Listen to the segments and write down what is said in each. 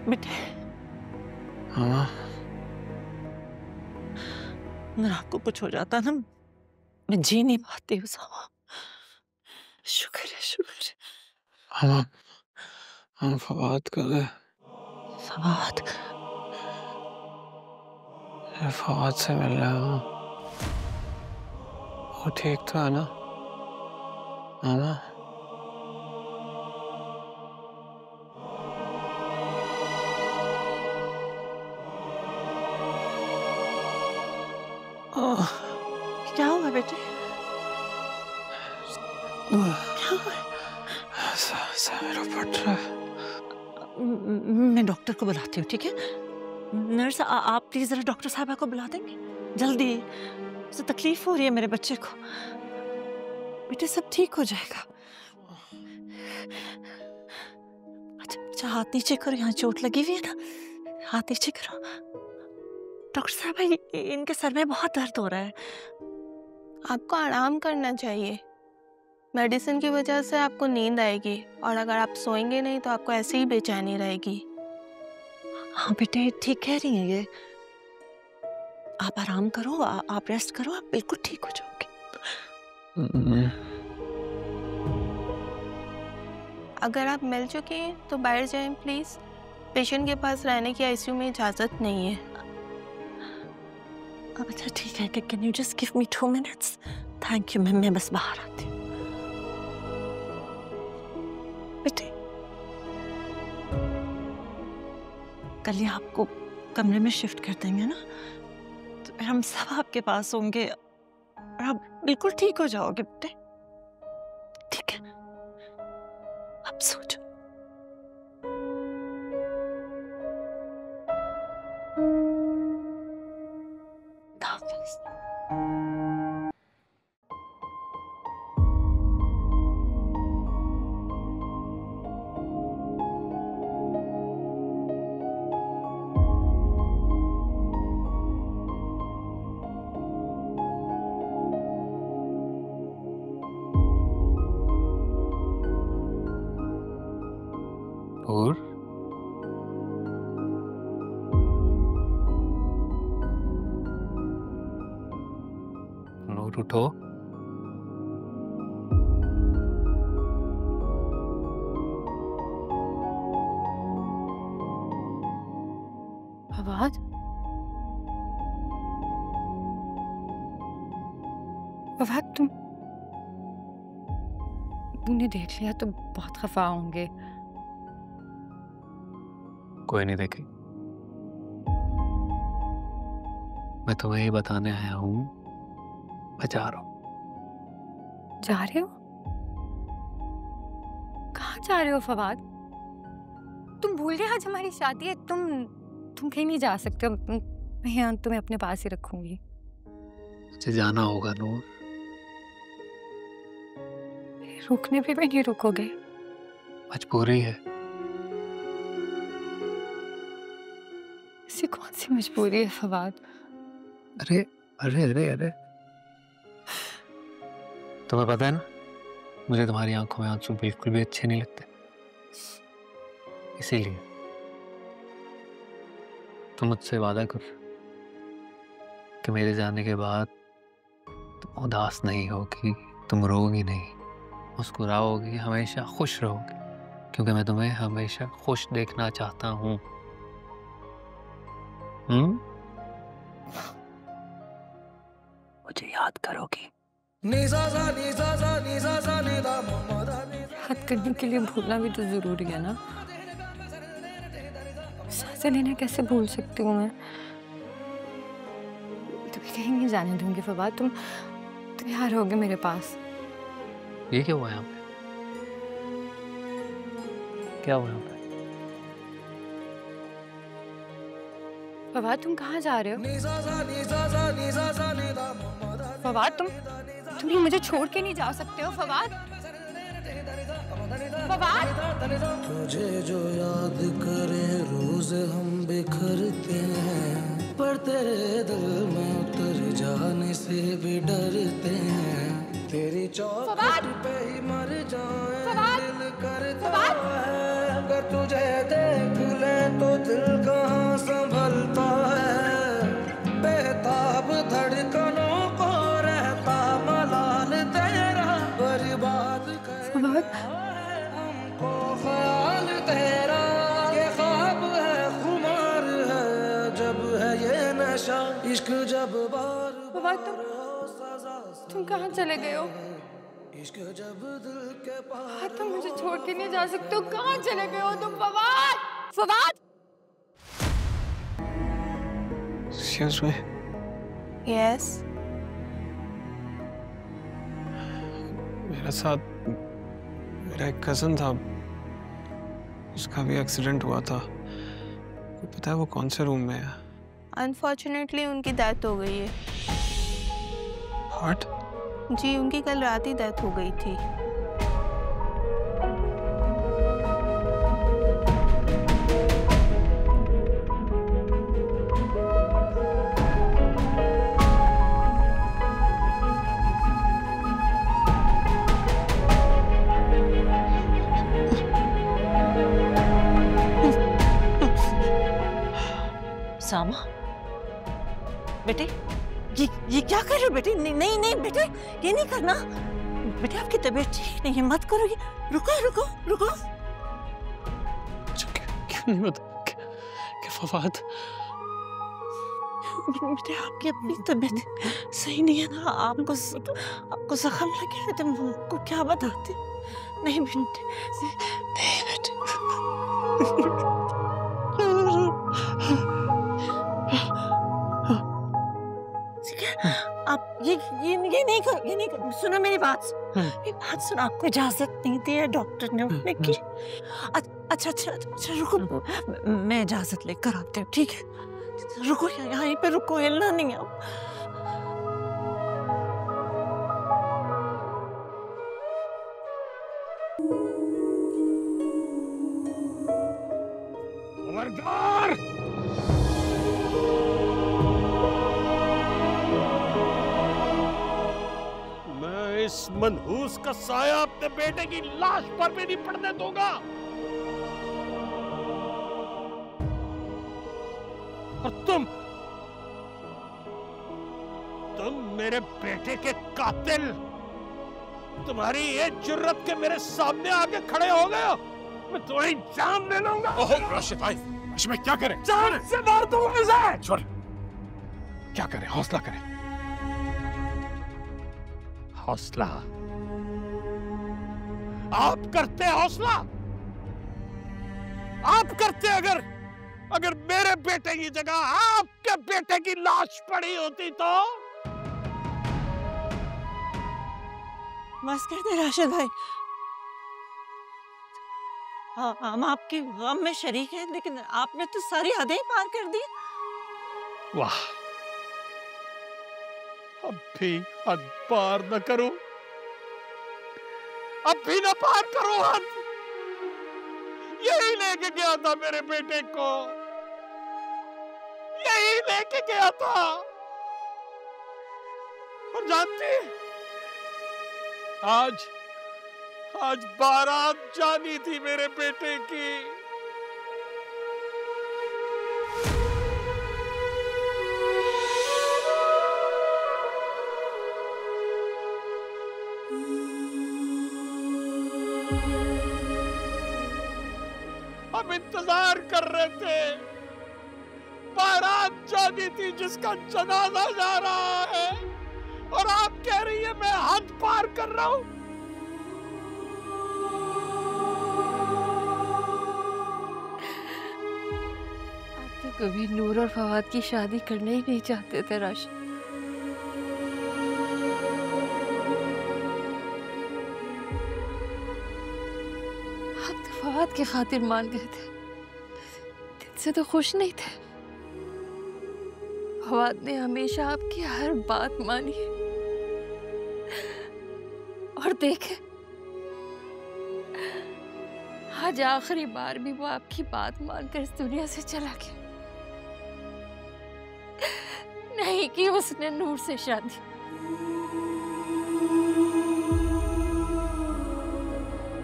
बेटे हाँ अगर आपको कुछ हो जाता ना, मैं जी नहीं पाती उस हवा। शुक्र है, शुक्र है। हम फवाद कर रहे। फवाद? फवाद से मिल रहा हूँ। वो ठीक तो है ना? मामा क्या हुआ बेटे? क्या हुआ? मेरा फट रहा है। मैं डॉक्टर को बुलाती हूँ, ठीक है? नर्स, आप प्लीज जरा डॉक्टर साहबा को बुला देंगे जल्दी। उसे तकलीफ हो रही है मेरे बच्चे को। बेटे सब ठीक हो जाएगा। अच्छा हाथ नीचे करो, यहाँ चोट लगी हुई है ना, हाथ नीचे करो। डॉक्टर साहब इनके सर में बहुत दर्द हो रहा है। आपको आराम करना चाहिए। मेडिसिन की वजह से आपको नींद आएगी और अगर आप सोएंगे नहीं तो आपको ऐसे ही बेचैनी रहेगी। हाँ बेटे ठीक कह रही हैं ये। आप आराम करो, आप रेस्ट करो, आप बिल्कुल ठीक हो जाओगे। अगर आप मिल चुके हैं तो बाहर जाएं प्लीज। पेशेंट के पास रहने की आईसीयू में इजाजत नहीं है। अब अच्छा ठीक है, can you just give me 2 minutes? Thank you, मैं बस बाहर आती हूँ। बेटे कल ही आपको कमरे में शिफ्ट कर देंगे ना, तो फिर हम सब आपके पास होंगे और आप बिल्कुल ठीक हो जाओगे बेटे। ठीक है, अब सो जाओ। और नूर उठो। फवाद, फवाद तुमने देख लिया तो बहुत खफा होंगे। कोई नहीं देखी। मैं तुम्हें ये बताने आया हूँ, मैं जा रहा हूँ। जा रहे हो? कहाँ जा रहे हो फवाद? तुम भूल गए आज हमारी शादी है। तुम कहीं नहीं जा सकते हो। मैं यहाँ तुम्हें अपने पास ही रखूंगी। मुझे जाना होगा नूर। रुकने पे भी नहीं रुकोगे? मजबूरी है। ऐसी कौन सी मजबूरी है फवाद? अरे अरे अरे अरे, तुम्हें पता है ना, मुझे तुम्हारी आंखों में आंसू बिल्कुल भी अच्छे नहीं लगते। इसीलिए तुम मुझसे वादा करो कि मेरे जाने के बाद तुम उदास नहीं होगी, तुम रोगी नहीं, मुस्कुराओगी, हमेशा खुश रहोगी, क्योंकि मैं तुम्हें हमेशा खुश देखना चाहता हूँ। मुझे याद करोगी? याद करने के लिए भूलना भी तो जरूरी है ना। सांसें लेना कैसे भूल सकती हूँ मैं? तुम्हें कहीं नहीं जाने दूंगी फवाद। तुम यहाँ रहोगे मेरे पास। ये क्या हुआ यहाँ पे? क्या हुआ यहाँ पे? फवाद तुम कहाँ जा रहे हो? फवाद तुम ही मुझे छोड़ के नहीं जा सकते हो फवाद। फवाद तुझे जो याद करे रोज हम बिखरते हैं, पर तेरे दिल में उतर जाने से भी डरते हैं। तेरी चौखट पे ही मर जाए दिल करता है, अगर तुझे देख ले तो नशा इश्क जब बार बाबा, तुम कहाँ चले गए हो? इश्क जब दिल के पार तुम मुझे छोड़ के नहीं जा सकते हो। कहाँ चले गए हो तुम? Fawad, Fawad. Excuse me. Yes. मेरे साथ मेरा एक कज़न था, उसका भी एक्सीडेंट हुआ था। पता है वो कौन से रूम में है? अनफॉर्चुनेटली उनकी डेथ हो गई है। हार्ट? जी, उनकी कल रात ही डेथ हो गई थी। सामा, बेटे ये क्या कर रहे हो बेटे? नहीं नहीं नहीं बेटे, ये नहीं करना बेटे, आपकी तबीयत ठीक नहीं है, मत करो ये। रुको रुको रुको। क्यों नहीं बता कि फवाद? बेटे आपकी अपनी तबीयत सही नहीं है ना, आपको जख्म लगे है, तुम को क्या बताते? नहीं बेटे, नहीं बेटे। आप ये नहीं कर, सुनो मेरी बात सुनो, आपको इजाजत नहीं दी है डॉक्टर ने उठने की। अच्छा रुको, मैं इजाजत लेकर आती हूँ, ठीक है? रुको यहीं पे रुको, हिलना नहीं है। खबरदार! मैं इस मनहूस का साया अपने बेटे की लाश पर भी नहीं पड़ने दूंगा। और तुम मेरे बेटे के कातिल, तुम्हारी ये जुर्रत के मेरे सामने आके खड़े हो गए हो, मैं तुम्हारी जान ले लूंगा। ओहो राशिद भाई, राशिद भाई क्या करें? जान से मार दूंगा इसे। छोड़, क्या करें? हौसला करें। हौसला? आप करते हौसला? आप करते अगर मेरे बेटे की जगह आपके बेटे की लाश पड़ी होती तो? बस कर दे राशिद भाई, हम आपके गम में शरीक हैं, लेकिन आपने तो सारी हदें ही पार कर दी। वाह, अब भी हद पार न करूं, अब भी न पार करूं हद। यही लेके गया था मेरे बेटे को, यही लेके गया था। और जानती, आज बारात जानी थी मेरे बेटे की। हम इंतजार कर रहे थे, बारात जानी थी जिसका जनाजा जा रहा है, और आप कह रही है मैं हद पार कर रहा हूं। आप तो कभी नूर और फवाद की शादी करना ही नहीं चाहते थे राशिद। आप तो फवाद की खातिर मान गए थे, दिल से तो खुश नहीं थे। फवाद ने हमेशा आपकी हर बात मानी और देखे, आज आखिरी बार भी वो आपकी बात मानकर इस दुनिया से चला गया। नहीं की उसने नूर से शादी।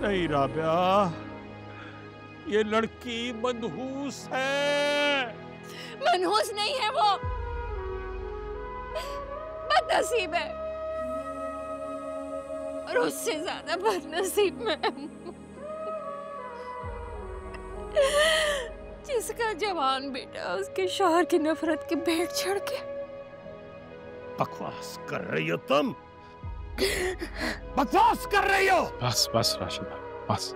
नहीं राबिया, ये लड़की मनहूस है। मनहूस नहीं है वो, बदनसीब है, और उससे ज्यादा बदनसीब मैं हूं, जिस उसका जवान बेटा उसके शौहर की नफरत के भेंट चढ़ के। बकवास कर रही हो तुम, बकवास कर रही हो। बस बस राशिदा, बस।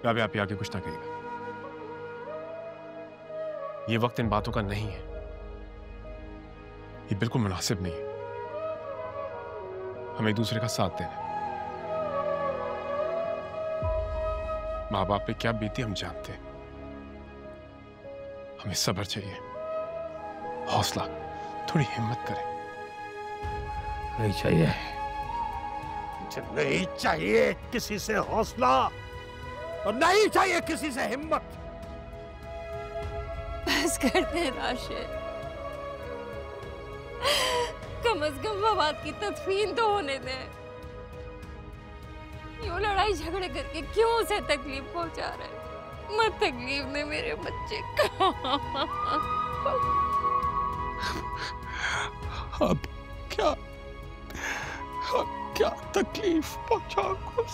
राबिया आप आगे कुछ ना कहिएगा, ये वक्त इन बातों का नहीं है, ये बिल्कुल मुनासिब नहीं है। हम एक दूसरे का साथ देना। माँ बाप पे क्या बीती हम जानते हैं। हमें सब्र चाहिए, हौसला, थोड़ी हिम्मत करें। नहीं चाहिए, नहीं चाहिए किसी से हौसला और नहीं चाहिए किसी से हिम्मत। बस करते हैं राशिद, कम से कम फवाद की तदफीन तो होने दें। यूं लड़ाई झगड़े करके क्यों उसे तकलीफ पहुंचा रहे? मत तकलीफ दे मेरे बच्चे को। अब क्या तकलीफ पहुंचा कुछ?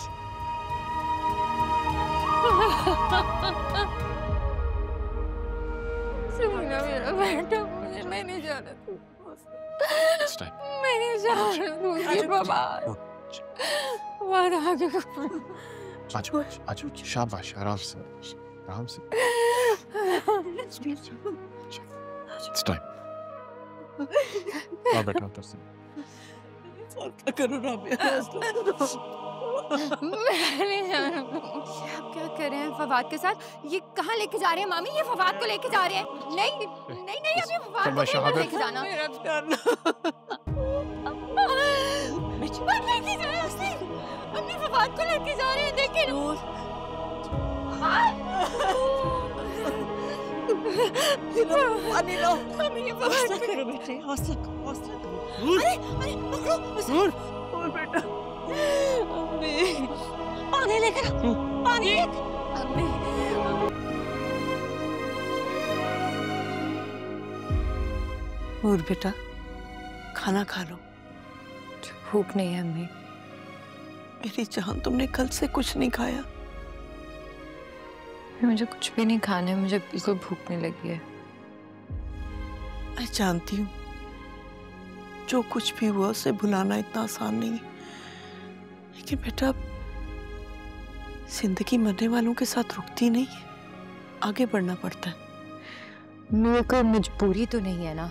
समीना मेरा बेटा, मुझे मैं नहीं जाना मैं नहीं जाना दूंगी बाबा। आजो, शाबाश, आराम से, आराम से। It's time. आ बेटा उधर से। करो राबिया, मैं नहीं जाना। आप क्या कर रहे हैं फवाद के साथ? ये कहाँ लेके जा रहे हैं मामी? ये फवाद को लेके जा रहे हैं। नहीं नहीं नहीं, अभी फवाद को नहीं लेके जाना। मेरा प्यार मत लेके जाए उसे। अपने फवाद को लेके जा रहे हैं, देखे नूर। पानी लो। ये फवाद करो बेटे, हौसला करो। अरे पकड़ो नूर। और बेटा, पानी लेकर पानी और बेटा खाना खा लो। भूख नहीं है अम्मी। मेरी जान, तुमने कल से कुछ नहीं खाया। मुझे कुछ भी नहीं खाना है, मुझे बिल्कुल भूख नहीं लगी है। मैं जानती हूँ जो कुछ भी हुआ उसे भुलाना इतना आसान नहीं है, लेकिन बेटा जिंदगी मरने वालों के साथ रुकती नहीं है, आगे बढ़ना पड़ता है। मेरे को मजबूरी तो नहीं है ना?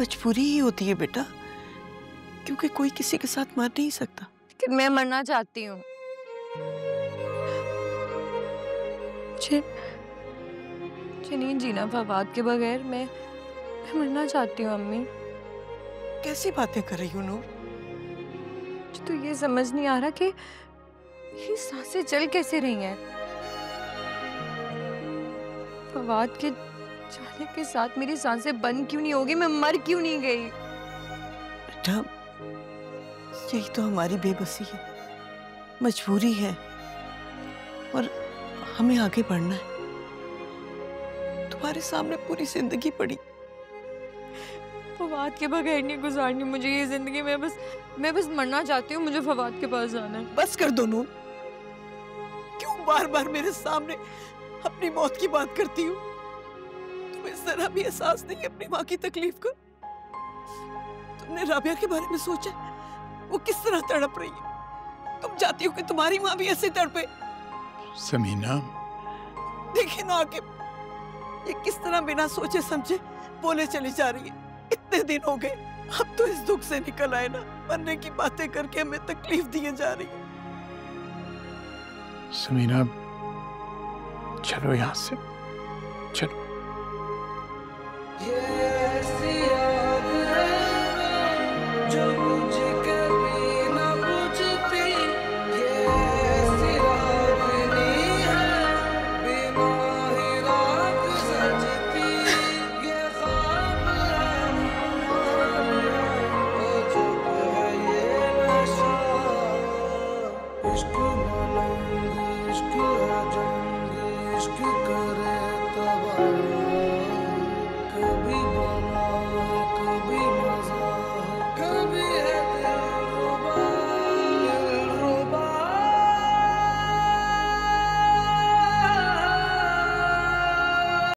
मजबूरी ही होती है बेटा, क्योंकि कोई किसी के साथ मर नहीं सकता। लेकिन मैं मरना चाहती हूँ। मुझे नहीं जीना फवाद के बगैर। मैं मरना चाहती हूँ अम्मी। कैसी बातें कर रही हो नूर? मुझे तो ये समझ नहीं आ रहा कि ये सांसें चल कैसे रही हैं। फवाद के जाने के साथ मेरी सांसें बंद क्यों नहीं होगी? मैं मर क्यों नहीं गई? बेटा यही तो हमारी बेबसी है, मजबूरी है, और हमें आगे बढ़ना है। तुम्हारे सामने पूरी जिंदगी पड़ी। फवाद के बगैर नहीं गुजारनी मुझे ये जिंदगी। मैं बस मरना चाहती हूँ। मुझे फवाद के पास जाना है। बस कर दो नूर, क्यों बार बार मेरे सामने अपनी मौत की बात करती हो? तुम्हें जरा भी एहसास नहीं है अपनी माँ की तकलीफ का? तुमने राबिया के बारे में सोचा? वो किस तरह तड़प रही है? तुम चाहती हो कि तुम्हारी माँ भी ऐसे तड़पे? समीना, देखिए ना आके ये किस तरह बिना सोचे समझे बोले चली जा रही है। इतने दिन हो गए, अब तो इस दुख से निकल आए ना। मरने की बातें करके हमें तकलीफ दिए जा रही है। समीना, चलो यहाँ से, चलो।